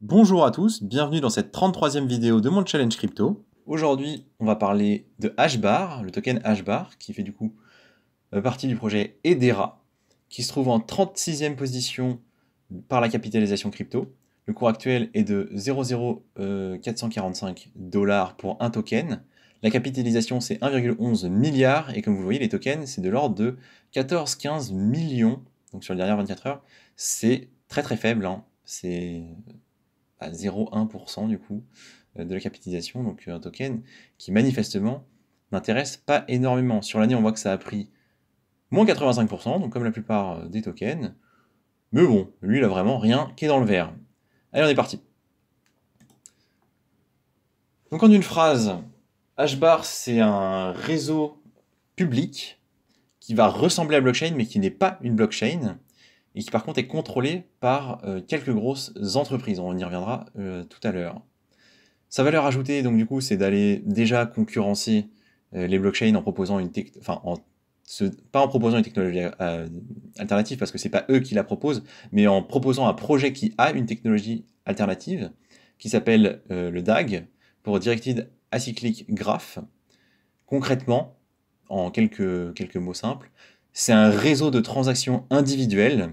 Bonjour à tous, bienvenue dans cette 33e vidéo de mon challenge crypto. Aujourd'hui, on va parler de HBAR, le token HBAR, qui fait du coup partie du projet Hedera, qui se trouve en 36e position par la capitalisation crypto. Le cours actuel est de 0,0445 $ pour un token. La capitalisation, c'est 1,11 milliard, et comme vous le voyez, les tokens, c'est de l'ordre de 14-15 millions, donc sur les dernières 24 heures. C'est très très faible, hein. C'est à 0,1% du coup de la capitalisation, donc un token qui manifestement n'intéresse pas énormément. Sur l'année, on voit que ça a pris moins 85%, donc comme la plupart des tokens, mais bon, lui, il a vraiment rien qui est dans le vert. Allez, on est parti. Donc en une phrase, HBAR, c'est un réseau public qui va ressembler à blockchain, mais qui n'est pas une blockchain, et qui par contre est contrôlé par quelques grosses entreprises. On y reviendra tout à l'heure. Sa valeur ajoutée, donc du coup, c'est d'aller déjà concurrencer les blockchains en proposant une pas en proposant une technologie alternative, parce que c'est pas eux qui la proposent, mais en proposant un projet qui a une technologie alternative, qui s'appelle le DAG, pour Directed Acyclic Graph. Concrètement, en quelques mots simples, c'est un réseau de transactions individuelles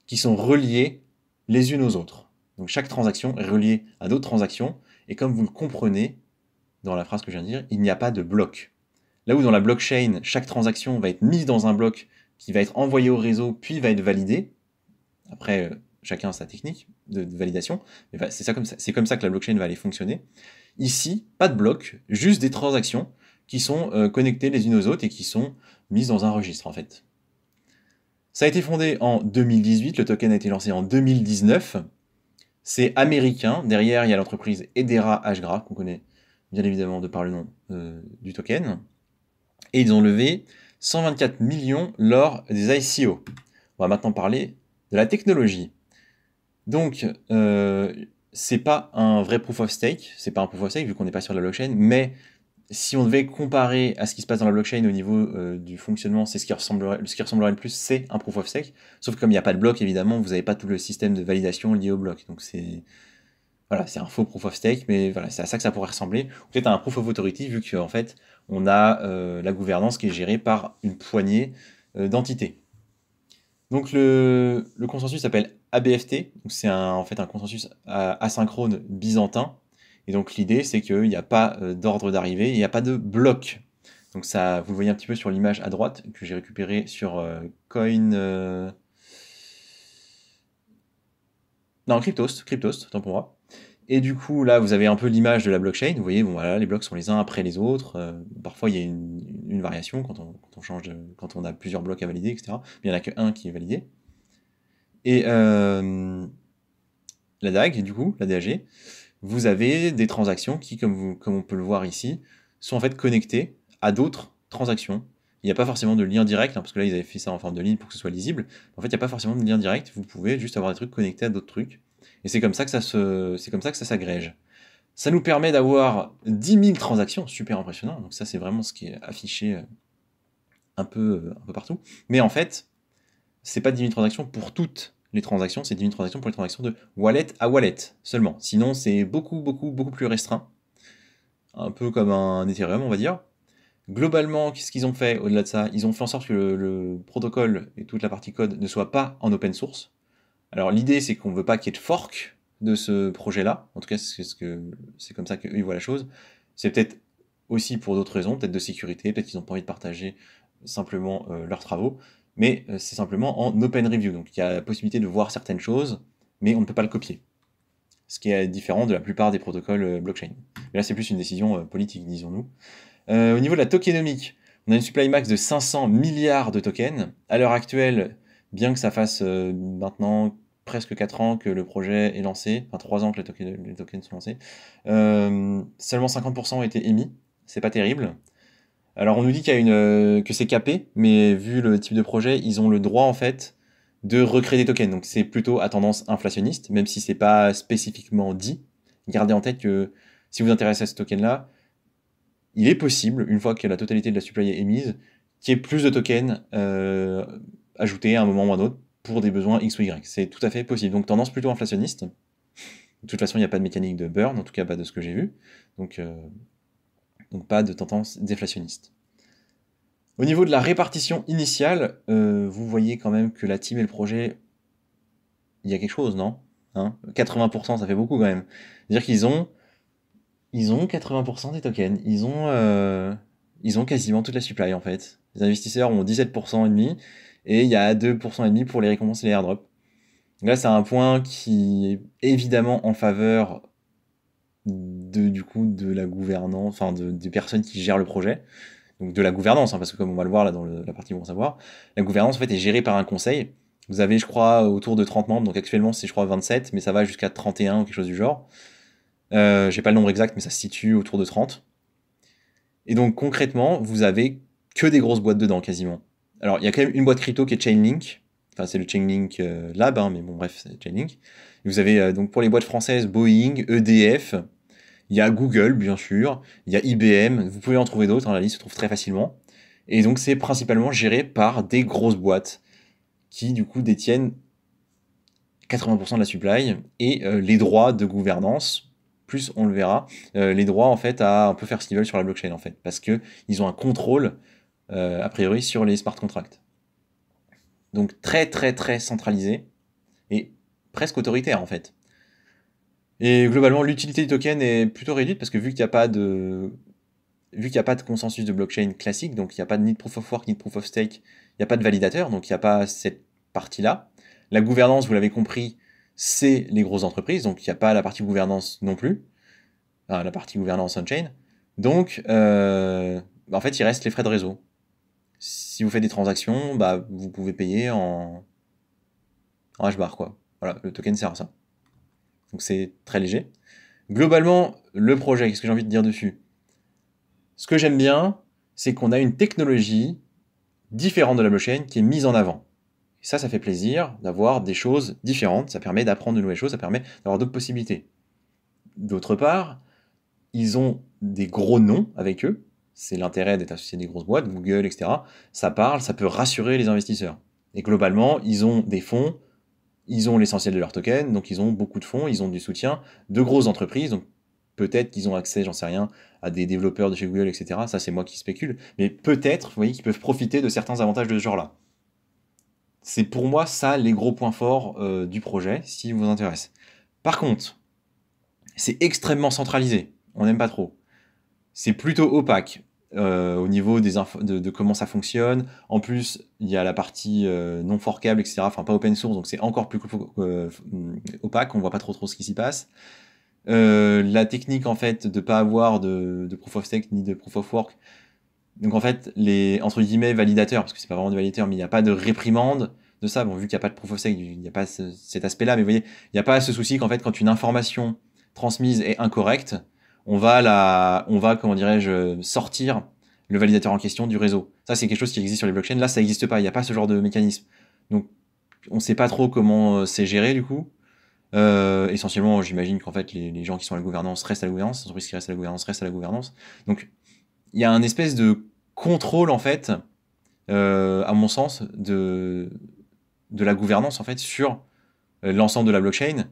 qui sont reliées les unes aux autres. Donc chaque transaction est reliée à d'autres transactions, et comme vous le comprenez dans la phrase que je viens de dire, il n'y a pas de bloc. Là où dans la blockchain, chaque transaction va être mise dans un bloc qui va être envoyé au réseau, puis va être validé. Après, chacun a sa technique de validation, mais c'est comme ça que la blockchain va aller fonctionner. Ici, pas de bloc, juste des transactions qui sont connectées les unes aux autres et qui sont mises dans un registre en fait. Ça a été fondé en 2018, le token a été lancé en 2019. C'est américain, derrière il y a l'entreprise Hedera HGRA, qu'on connaît bien évidemment de par le nom du token. Et ils ont levé 124 millions lors des ICO. On va maintenant parler de la technologie. Donc, c'est pas un vrai proof of stake, c'est pas un proof of stake vu qu'on n'est pas sur la blockchain, mais si on devait comparer à ce qui se passe dans la blockchain au niveau du fonctionnement, c'est ce qui ressemblerait le plus, c'est un proof of stake. Sauf que comme il n'y a pas de bloc, évidemment, vous n'avez pas tout le système de validation lié au bloc. Donc c'est voilà, c'est un faux proof of stake, mais voilà, c'est à ça que ça pourrait ressembler. Peut-être à un proof of authority, vu qu'en fait, on a la gouvernance qui est gérée par une poignée d'entités. Donc le consensus s'appelle ABFT, c'est en fait un consensus asynchrone byzantin. Et donc l'idée, c'est qu'il n'y a pas d'ordre d'arrivée, il n'y a pas de bloc. Donc ça, vous le voyez un petit peu sur l'image à droite que j'ai récupérée sur Coin... Non, Cryptost, tant pour moi. Et du coup, là, vous avez un peu l'image de la blockchain. Vous voyez, bon, voilà, les blocs sont les uns après les autres. Parfois, il y a une variation quand on change quand on a plusieurs blocs à valider, etc. Mais il n'y en a qu'un qui est validé. Et la DAG, du coup, la DAG, vous avez des transactions qui, comme on peut le voir ici, sont en fait connectées à d'autres transactions. Il n'y a pas forcément de lien direct, hein, parce que là, ils avaient fait ça en forme de ligne pour que ce soit lisible. En fait, il n'y a pas forcément de lien direct. Vous pouvez juste avoir des trucs connectés à d'autres trucs. Et c'est comme ça que ça s'agrège. Ça nous permet d'avoir 10 000 transactions, super impressionnant. Donc ça, c'est vraiment ce qui est affiché un peu partout. Mais en fait, c'est pas 10 000 transactions pour toutes les transactions, c'est 10 000 transactions pour les transactions de wallet à wallet seulement. Sinon, c'est beaucoup plus restreint. Un peu comme un Ethereum, on va dire. Globalement, qu'est-ce qu'ils ont fait au-delà de ça? Ils ont fait en sorte que le protocole et toute la partie code ne soient pas en open source. Alors l'idée, c'est qu'on ne veut pas qu'il y ait de fork de ce projet-là. En tout cas, c'est comme ça qu'eux ils voient la chose. C'est peut-être aussi pour d'autres raisons, peut-être de sécurité, peut-être qu'ils n'ont pas envie de partager simplement leurs travaux, mais c'est simplement en open review. Donc il y a la possibilité de voir certaines choses, mais on ne peut pas le copier. Ce qui est différent de la plupart des protocoles blockchain. Mais là, c'est plus une décision politique, disons-nous. Au niveau de la tokenomique, on a une supply max de 500 milliards de tokens. À l'heure actuelle, bien que ça fasse maintenant presque 4 ans que le projet est lancé, enfin 3 ans que les tokens sont lancés, seulement 50% ont été émis. C'est pas terrible. Alors on nous dit que c'est capé, mais vu le type de projet, ils ont le droit en fait de recréer des tokens. Donc c'est plutôt à tendance inflationniste, même si c'est pas spécifiquement dit. Gardez en tête que si vous vous intéressez à ce token-là, il est possible, une fois que la totalité de la supply est émise, qu'il y ait plus de tokens ajoutés à un moment ou à un autre pour des besoins X ou Y. C'est tout à fait possible. Donc tendance plutôt inflationniste. De toute façon, il n'y a pas de mécanique de burn, en tout cas pas de ce que j'ai vu. Donc pas de tendance déflationniste. Au niveau de la répartition initiale, vous voyez quand même que la team et le projet, il y a quelque chose, non? Hein, 80%, ça fait beaucoup quand même. C'est-à-dire ils ont 80% des tokens. Ils ont quasiment toute la supply en fait. Les investisseurs ont 17% et demi, et il y a 2% et demi pour les récompenses et les airdrops. Donc là, c'est un point qui est évidemment en faveur du coup, de la gouvernance, enfin, des personnes qui gèrent le projet. Donc de la gouvernance, hein, parce que comme on va le voir là dans la partie où on va savoir, la gouvernance en fait est gérée par un conseil. Vous avez, je crois, autour de 30 membres, donc actuellement c'est, je crois, 27, mais ça va jusqu'à 31 ou quelque chose du genre. J'ai pas le nombre exact, mais ça se situe autour de 30. Et donc concrètement, vous avez que des grosses boîtes dedans, quasiment. Alors, il y a quand même une boîte crypto qui est Chainlink. Enfin, c'est le Chainlink Lab, hein, mais bon, bref, c'est Chainlink. Et vous avez, donc pour les boîtes françaises, Boeing, EDF, il y a Google, bien sûr, il y a IBM, vous pouvez en trouver d'autres, hein, la liste se trouve très facilement. Et donc, c'est principalement géré par des grosses boîtes qui, du coup, détiennent 80% de la supply et les droits de gouvernance, plus on le verra, les droits en fait à un peu faire ce qu'ils veulent sur la blockchain en fait, parce que ils ont un contrôle a priori sur les smart contracts. Donc très très très centralisé et presque autoritaire en fait. Et globalement l'utilité du token est plutôt réduite parce que vu qu'il n'y a pas de consensus de blockchain classique, donc il n'y a pas ni de proof of work ni de proof of stake, il n'y a pas de validateur, donc il n'y a pas cette partie-là. La gouvernance, vous l'avez compris, c'est les grosses entreprises, donc il n'y a pas la partie gouvernance non plus, enfin, la partie gouvernance on-chain. Donc, en fait, il reste les frais de réseau. Si vous faites des transactions, bah, vous pouvez payer en HBAR, quoi. Voilà, le token sert à ça. Donc c'est très léger. Globalement, le projet, qu'est-ce que j'ai envie de dire dessus? Ce que j'aime bien, c'est qu'on a une technologie différente de la blockchain qui est mise en avant. Et ça fait plaisir d'avoir des choses différentes, ça permet d'apprendre de nouvelles choses, ça permet d'avoir d'autres possibilités. D'autre part, ils ont des gros noms avec eux, c'est l'intérêt d'être associé à des grosses boîtes, Google, etc. Ça parle, ça peut rassurer les investisseurs. Et globalement, ils ont des fonds, ils ont l'essentiel de leurs tokens, donc ils ont beaucoup de fonds, ils ont du soutien de grosses entreprises, donc peut-être qu'ils ont accès, j'en sais rien, à des développeurs de chez Google, etc. Ça, c'est moi qui spécule. Mais peut-être, vous voyez, qu'ils peuvent profiter de certains avantages de ce genre-là. C'est pour moi ça les gros points forts du projet, s'il vous intéresse. Par contre, c'est extrêmement centralisé. On n'aime pas trop. C'est plutôt opaque au niveau des de comment ça fonctionne. En plus, il y a la partie non forkable, etc. Enfin, pas open source, donc c'est encore plus opaque. On voit pas trop ce qui s'y passe. La technique en fait de pas avoir de proof of stake ni de proof of work. Donc en fait, les entre guillemets validateurs, parce que c'est pas vraiment des validateurs, mais il n'y a pas de réprimande de ça. Bon, vu qu'il n'y a pas de proof of stake, il n'y a pas cet aspect-là, mais vous voyez, il n'y a pas ce souci qu'en fait, quand une information transmise est incorrecte, on va, comment dirais-je, sortir le validateur en question du réseau. Ça, c'est quelque chose qui existe sur les blockchains. Là, ça n'existe pas. Il n'y a pas ce genre de mécanisme. Donc, on ne sait pas trop comment c'est géré du coup. Essentiellement, j'imagine qu'en fait, les gens qui sont à la gouvernance restent à la gouvernance, les entreprises qui restent à la gouvernance restent à la gouvernance. Donc, il y a un espèce de contrôle en fait, à mon sens, de la gouvernance en fait sur l'ensemble de la blockchain.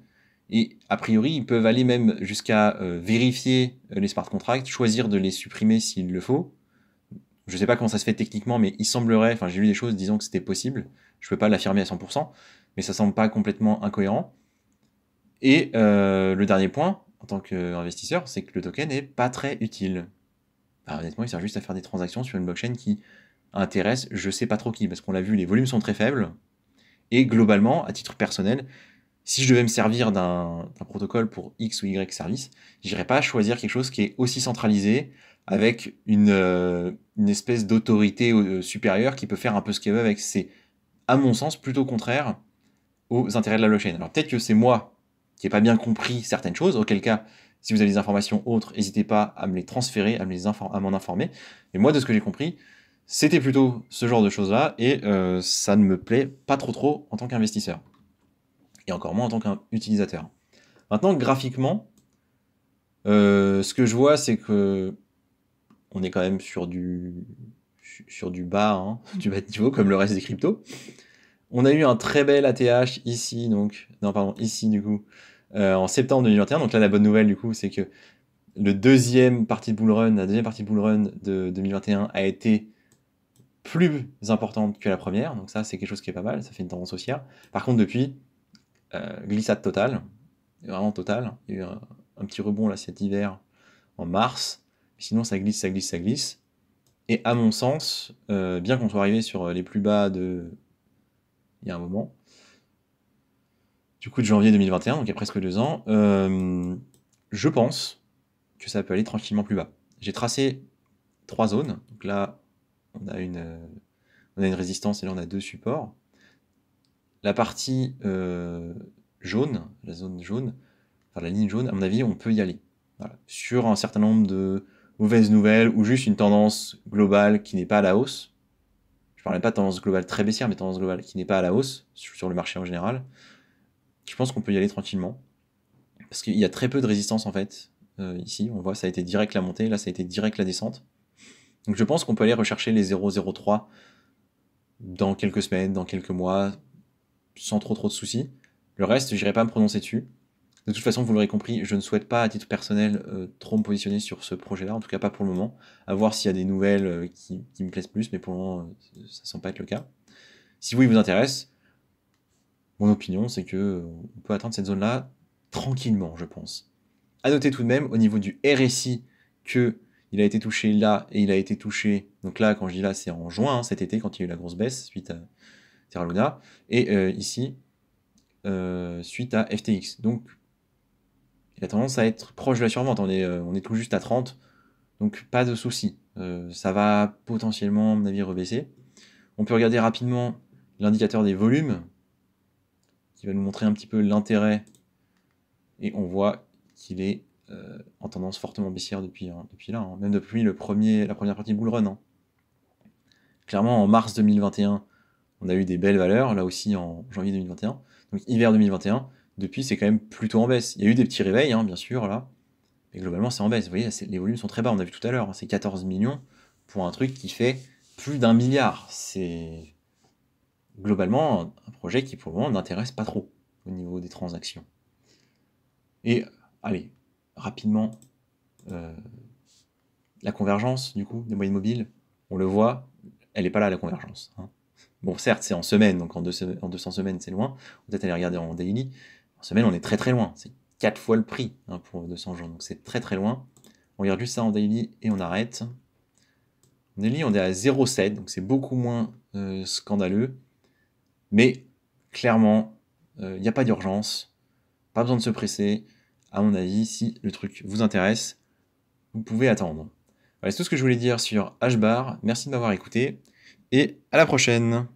Et a priori, ils peuvent aller même jusqu'à vérifier les smart contracts, choisir de les supprimer s'il le faut. Je ne sais pas comment ça se fait techniquement, mais il semblerait, enfin j'ai lu des choses disant que c'était possible. Je ne peux pas l'affirmer à 100%, mais ça semble pas complètement incohérent. Et le dernier point, en tant qu'investisseur, c'est que le token n'est pas très utile. Bah, honnêtement, il sert juste à faire des transactions sur une blockchain qui intéresse je sais pas trop qui, parce qu'on l'a vu, les volumes sont très faibles. Et globalement, à titre personnel, si je devais me servir d'un protocole pour X ou Y service, j'irais pas choisir quelque chose qui est aussi centralisé, avec une espèce d'autorité supérieure qui peut faire un peu ce qu'elle veut avec. C'est, à mon sens, plutôt contraire aux intérêts de la blockchain. Alors peut-être que c'est moi qui n'ai pas bien compris certaines choses, auquel cas, si vous avez des informations autres, n'hésitez pas à me les transférer, à m'en informer. Mais moi, de ce que j'ai compris, c'était plutôt ce genre de choses-là, et ça ne me plaît pas trop en tant qu'investisseur. Et encore moins en tant qu'utilisateur. Maintenant, graphiquement, ce que je vois, c'est que on est quand même sur du bas, hein, du bas de niveau, comme le reste des cryptos. On a eu un très bel ATH ici, donc, non, pardon, ici, du coup, en septembre 2021. Donc là, la bonne nouvelle, du coup, c'est que la deuxième partie de bull run de 2021 a été plus importante que la première. Donc ça, c'est quelque chose qui est pas mal. Ça fait une tendance haussière. Par contre, depuis, glissade totale. Vraiment totale. Il y a eu un petit rebond là cet hiver en mars. Sinon, ça glisse, ça glisse, ça glisse. Et à mon sens, bien qu'on soit arrivé sur les plus bas de... il y a un moment, du coup de janvier 2021, donc il y a presque 2 ans, je pense que ça peut aller tranquillement plus bas. J'ai tracé 3 zones. Donc là, on a une résistance et là on a 2 supports. La partie jaune, la zone jaune, enfin la ligne jaune, à mon avis, on peut y aller. Voilà. Sur un certain nombre de mauvaises nouvelles ou juste une tendance globale qui n'est pas à la hausse. Je ne parlais pas de tendance globale très baissière, mais tendance globale qui n'est pas à la hausse sur le marché en général. Je pense qu'on peut y aller tranquillement. Parce qu'il y a très peu de résistance en fait. Ici, on voit ça a été direct la montée, là ça a été direct la descente. Donc je pense qu'on peut aller rechercher les 0,03 dans quelques semaines, dans quelques mois, sans trop de soucis. Le reste, j'irai pas me prononcer dessus. De toute façon, vous l'aurez compris, je ne souhaite pas à titre personnel trop me positionner sur ce projet-là, en tout cas pas pour le moment. À voir s'il y a des nouvelles qui me plaisent plus, mais pour le moment, ça semble pas être le cas. Si vous, il vous intéresse, mon opinion, c'est que on peut atteindre cette zone-là tranquillement, je pense. À noter tout de même, au niveau du RSI, que il a été touché là et il a été touché. Donc là, quand je dis là, c'est en juin, hein, cet été, quand il y a eu la grosse baisse suite à Terra Luna. Et ici, suite à FTX. Donc, il a tendance à être proche de la survente. On est tout juste à 30. Donc, pas de souci. Ça va potentiellement, à mon avis, rebaisser. On peut regarder rapidement l'indicateur des volumes, qui va nous montrer un petit peu l'intérêt. Et on voit qu'il est en tendance fortement baissière depuis là, hein. Même depuis la première partie bull run. Hein. Clairement, en mars 2021, on a eu des belles valeurs, là aussi en janvier 2021. Donc hiver 2021, depuis c'est quand même plutôt en baisse. Il y a eu des petits réveils, hein, bien sûr, là, mais globalement c'est en baisse. Vous voyez, les volumes sont très bas, on a vu tout à l'heure, hein, c'est 14 millions pour un truc qui fait plus d'1 milliard. C'est globalement un projet qui pour le moment n'intéresse pas trop au niveau des transactions. Et allez, rapidement, la convergence du coup des moyennes mobiles, on le voit, elle n'est pas là la convergence. Hein. Bon, certes, c'est en semaine, donc en 200 semaines, c'est loin. Peut-être aller regarder en daily. En semaine, on est très très loin. C'est 4 fois le prix hein, pour 200 jours, donc c'est très très loin. On regarde juste ça en daily et on arrête. En daily, on est à 0,7, donc c'est beaucoup moins scandaleux. Mais clairement, il n'y a pas d'urgence. Pas besoin de se presser. À mon avis, si le truc vous intéresse, vous pouvez attendre. Voilà, c'est tout ce que je voulais dire sur HBAR. Merci de m'avoir écouté et à la prochaine.